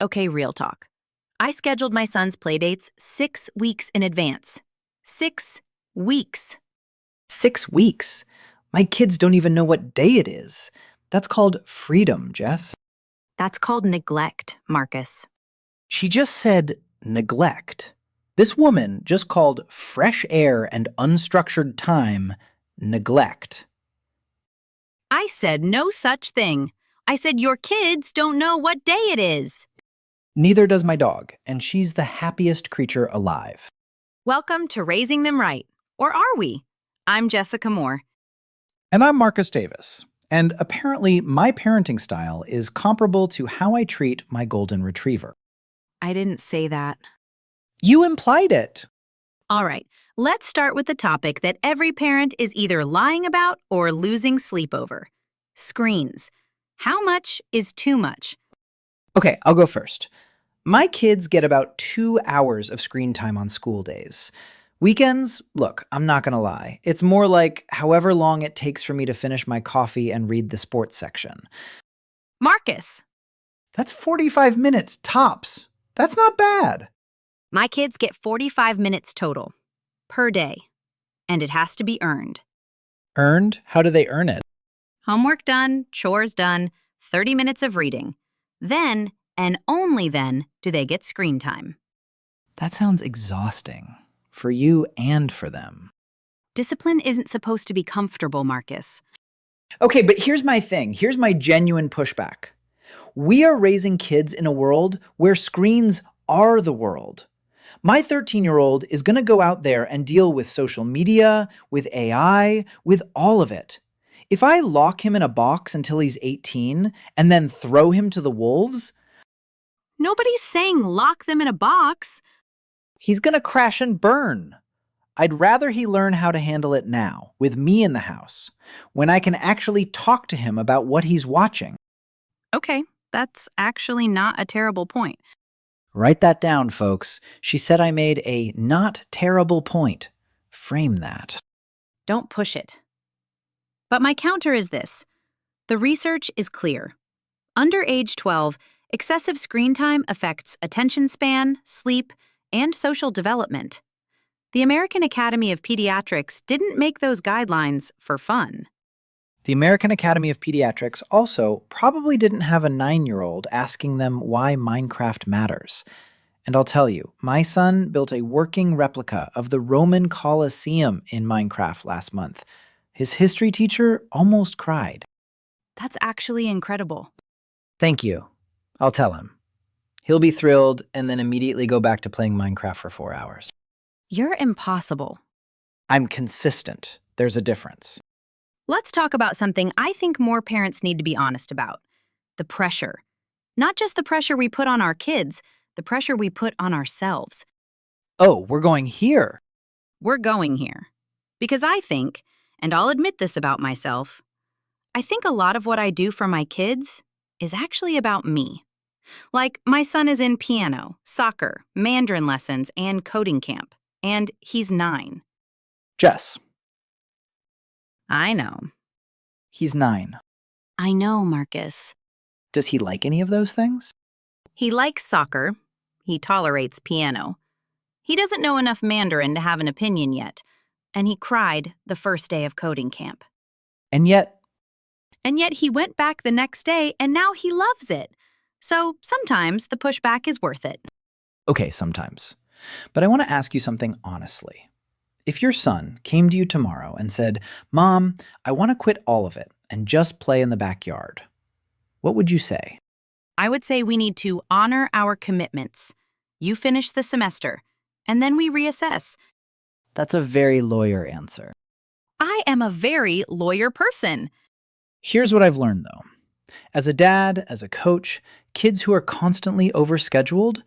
Okay, real talk. I scheduled my son's playdates 6 weeks in advance. 6 weeks. 6 weeks? My kids don't even know what day it is. That's called freedom, Jess. That's called neglect, Marcus. She just said neglect. This woman just called fresh air and unstructured time neglect. I said no such thing. I said your kids don't know what day it is. Neither does my dog, and she's the happiest creature alive. Welcome to Raising Them Right. Or are we? I'm Jessica Moore. And I'm Marcus Davis. And apparently, my parenting style is comparable to how I treat my golden retriever. I didn't say that. You implied it. All right, let's start with the topic that every parent is either lying about or losing sleep over. Screens. How much is too much? Okay, I'll go first. My kids get about 2 hours of screen time on school days. Weekends, look, I'm not gonna lie. It's more like however long it takes for me to finish my coffee and read the sports section. Marcus. That's 45 minutes tops. That's not bad. My kids get 45 minutes total per day, and it has to be earned. Earned? How do they earn it? Homework done, chores done, 30 minutes of reading. Then, and only then, do they get screen time. That sounds exhausting. For you and for them. Discipline isn't supposed to be comfortable, Marcus. Okay, but here's my thing. Here's my genuine pushback. We are raising kids in a world where screens are the world. My 13-year-old is going to go out there and deal with social media, with AI, with all of it. If I lock him in a box until he's 18 and then throw him to the wolves, Nobody's saying lock them in a box. he's going to crash and burn. I'd rather he learn how to handle it now, with me in the house, when I can actually talk to him about what he's watching. Okay, that's actually not a terrible point. Write that down, folks. She said I made a not terrible point. Frame that. Don't push it. But my counter is this. The research is clear. Under age 12, excessive screen time affects attention span, sleep, and social development. The American Academy of Pediatrics didn't make those guidelines for fun. The American Academy of Pediatrics also probably didn't have a 9-year-old asking them why Minecraft matters. And I'll tell you, my son built a working replica of the Roman Colosseum in Minecraft last month. His history teacher almost cried. That's actually incredible. Thank you. I'll tell him. He'll be thrilled and then immediately go back to playing Minecraft for 4 hours. You're impossible. I'm consistent. There's a difference. Let's talk about something I think more parents need to be honest about. The pressure. Not just the pressure we put on our kids, the pressure we put on ourselves. Oh, we're going here. We're going here. Because I think, and I'll admit this about myself, I think a lot of what I do for my kids is actually about me. Like, my son is in piano, soccer, Mandarin lessons, and coding camp. And he's 9. Jess, I know. he's 9. I know, Marcus. Does he like any of those things? He likes soccer. He tolerates piano. He doesn't know enough Mandarin to have an opinion yet. And he cried the first day of coding camp. And yet, he went back the next day, and now he loves it. So sometimes the pushback is worth it. okay, sometimes. But I want to ask you something honestly. If your son came to you tomorrow and said, "Mom, I want to quit all of it and just play in the backyard," what would you say? I would say we need to honor our commitments. You finish the semester, and then we reassess. That's a very lawyer answer. I am a very lawyer person. Here's what I've learned, though. As a dad, as a coach, kids who are constantly overscheduled,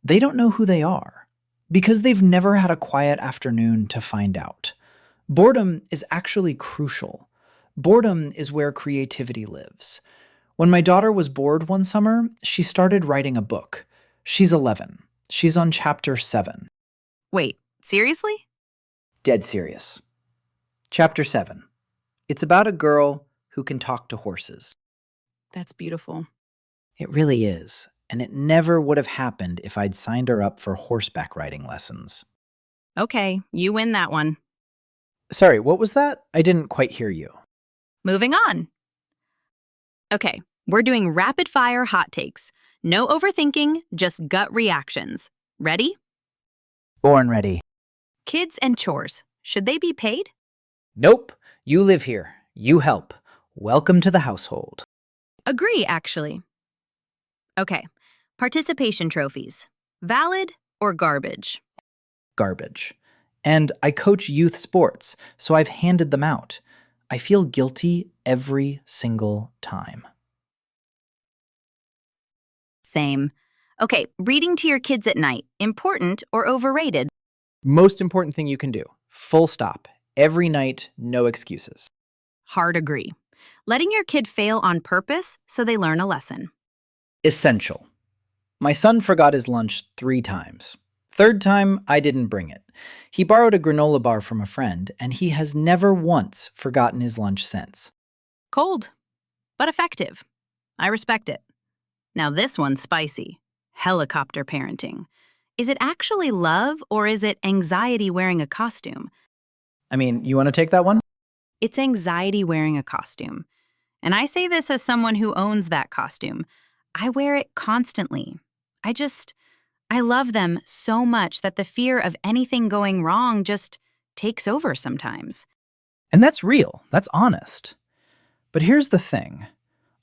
they don't know who they are because they've never had a quiet afternoon to find out. Boredom is actually crucial. Boredom is where creativity lives. When my daughter was bored one summer, she started writing a book. She's 11. She's on chapter 7. Wait, seriously? Dead serious. Chapter 7. It's about a girl who can talk to horses. That's beautiful. It really is. and it never would have happened if I'd signed her up for horseback riding lessons. Okay, you win that one. Sorry, what was that? I didn't quite hear you. Moving on. Okay, we're doing rapid fire hot takes. No overthinking, just gut reactions. Ready? Born ready. Kids and chores. Should they be paid? Nope. You live here. You help. Welcome to the household. Agree, actually. Okay, participation trophies. Valid or garbage? Garbage. And I coach youth sports, so I've handed them out. I feel guilty every single time. Same. Okay, reading to your kids at night. Important or overrated? Most important thing you can do. Full stop. Every night, no excuses. Hard agree. Letting your kid fail on purpose so they learn a lesson. Essential. My son forgot his lunch 3 times. Third time, I didn't bring it. He borrowed a granola bar from a friend, and he has never once forgotten his lunch since. Cold, but effective. I respect it. Now this one's spicy. Helicopter parenting. Is it actually love or is it anxiety wearing a costume? I mean, you want to take that one? It's anxiety wearing a costume. And I say this as someone who owns that costume. I wear it constantly. I love them so much that the fear of anything going wrong just takes over sometimes. And that's real. That's honest. But here's the thing.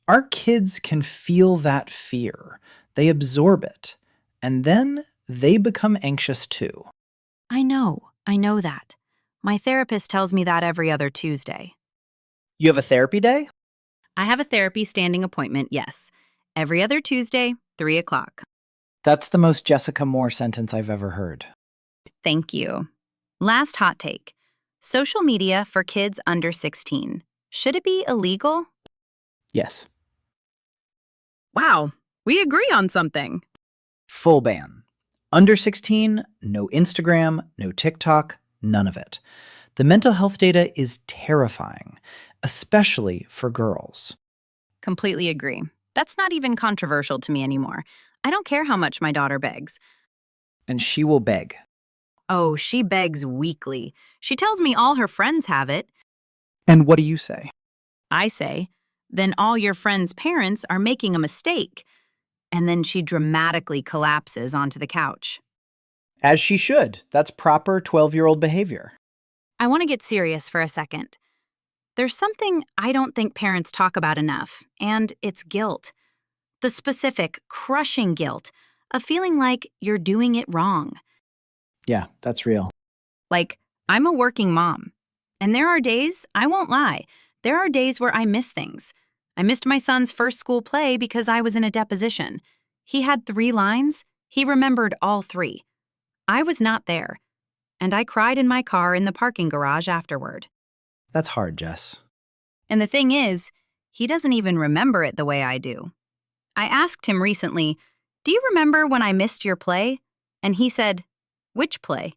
Our kids can feel that fear. They absorb it. And then they become anxious too. I know that. My therapist tells me that every other Tuesday. You have a therapy day? I have a therapy standing appointment, yes. Every other Tuesday, 3 o'clock. That's the most Jessica Moore sentence I've ever heard. Thank you. Last hot take. Social media for kids under 16. Should it be illegal? Yes. Wow, we agree on something. Full ban. Under 16, no Instagram, no TikTok, none of it. The mental health data is terrifying, especially for girls. Completely agree. That's not even controversial to me anymore. I don't care how much my daughter begs. And she will beg. Oh, she begs weekly. She tells me all her friends have it. And what do you say? I say, then all your friends' parents are making a mistake. And then she dramatically collapses onto the couch. As she should. That's proper 12-year-old behavior. I want to get serious for a second. There's something I don't think parents talk about enough, and it's guilt. The specific, crushing guilt of feeling like you're doing it wrong. Yeah, that's real. Like, I'm a working mom. And there are days, I won't lie, there are days where I miss things. I missed my son's first school play because I was in a deposition. He had 3 lines. He remembered all 3. I was not there. And I cried in my car in the parking garage afterward. That's hard, Jess. And the thing is, he doesn't even remember it the way I do. I asked him recently, "Do you remember when I missed your play?" And he said, "Which play?"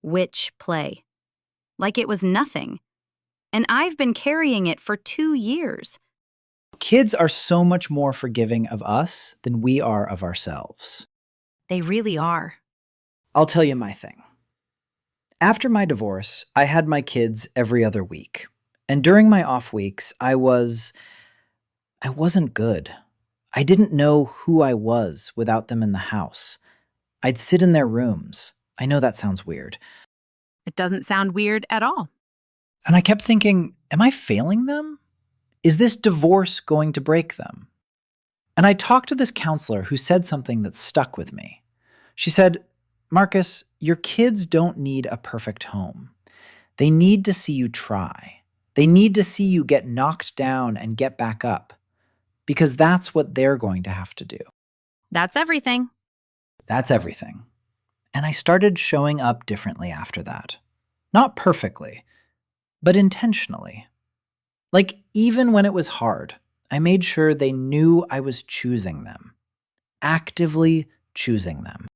Which play? Like it was nothing. And I've been carrying it for 2 years. Kids are so much more forgiving of us than we are of ourselves. They really are. I'll tell you my thing. After my divorce, I had my kids every other week. And during my off weeks, I wasn't good. I didn't know who I was without them in the house. I'd sit in their rooms. I know that sounds weird. It doesn't sound weird at all. And I kept thinking, am I failing them? Is this divorce going to break them? And I talked to this counselor who said something that stuck with me. She said, "Marcus, your kids don't need a perfect home. They need to see you try. They need to see you get knocked down and get back up, because that's what they're going to have to do." That's everything. That's everything. And I started showing up differently after that. Not perfectly, but intentionally. Like, even when it was hard, I made sure they knew I was choosing them. Actively choosing them.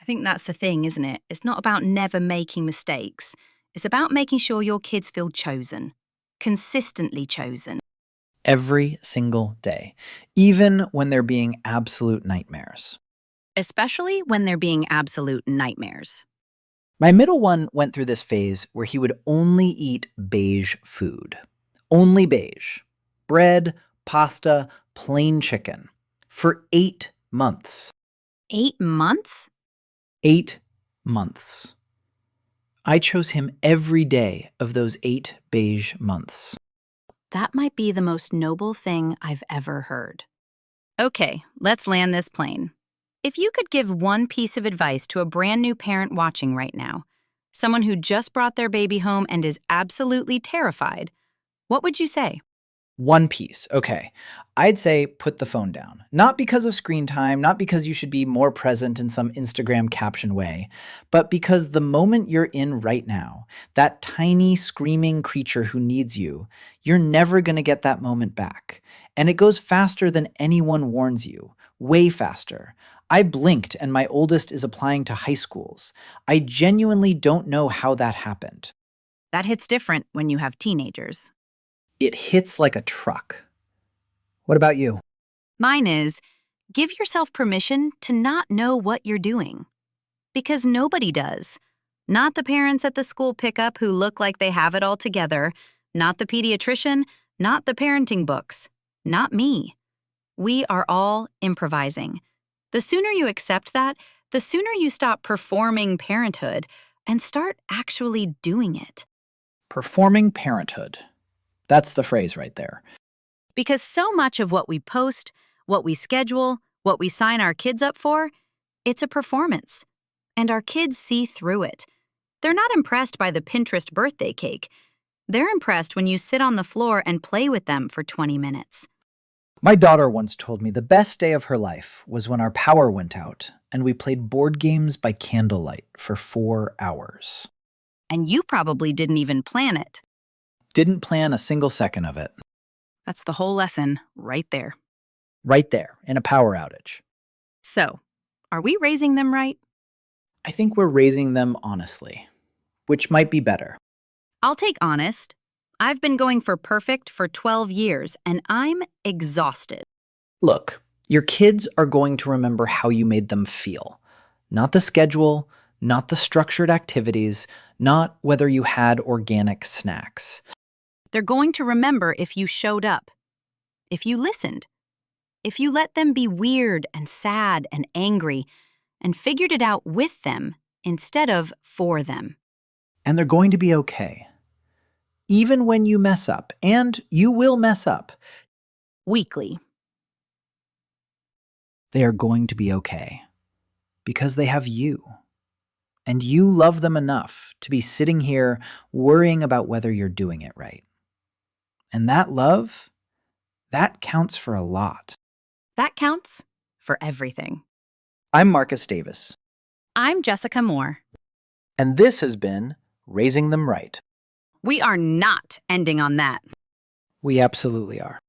I think that's the thing, isn't it? It's not about never making mistakes. It's about making sure your kids feel chosen. Consistently chosen. every single day, even when they're being absolute nightmares. Especially when they're being absolute nightmares. My middle one went through this phase where he would only eat beige food. Only beige. Bread, pasta, plain chicken. For 8 months. 8 months? 8 months. I chose him every day of those 8 beige months. That might be the most noble thing I've ever heard. Okay, let's land this plane. If you could give one piece of advice to a brand new parent watching right now, someone who just brought their baby home and is absolutely terrified, what would you say? One piece. Okay. I'd say put the phone down. Not because of screen time, not because you should be more present in some Instagram caption way, but because the moment you're in right now, that tiny screaming creature who needs you, you're never going to get that moment back. And it goes faster than anyone warns you. Way faster. I blinked and my oldest is applying to high schools. I genuinely don't know how that happened. That hits different when you have teenagers. It hits like a truck. What about you? Mine is, give yourself permission to not know what you're doing. Because nobody does. Not the parents at the school pickup who look like they have it all together, not the pediatrician, not the parenting books, not me. We are all improvising. The sooner you accept that, the sooner you stop performing parenthood and start actually doing it. Performing parenthood. That's the phrase right there. Because so much of what we post, what we schedule, what we sign our kids up for, it's a performance. And our kids see through it. They're not impressed by the Pinterest birthday cake. They're impressed when you sit on the floor and play with them for 20 minutes. My daughter once told me the best day of her life was when our power went out and we played board games by candlelight for 4 hours. And you probably didn't even plan it. Didn't plan a single second of it. That's the whole lesson right there. Right there, in a power outage. So, are we raising them right? I think we're raising them honestly, which might be better. I'll take honest. I've been going for perfect for 12 years, and I'm exhausted. Look, your kids are going to remember how you made them feel. Not the schedule, not the structured activities, not whether you had organic snacks. They're going to remember if you showed up, if you listened, if you let them be weird and sad and angry and figured it out with them instead of for them. And they're going to be okay. Even when you mess up, and you will mess up, Weekly. they are going to be okay. Because they have you. And you love them enough to be sitting here worrying about whether you're doing it right. And that love, that counts for a lot. That counts for everything. I'm Marcus Davis, I'm Jessica Moore. and this has been Raising Them Right. We are not ending on that. We absolutely are.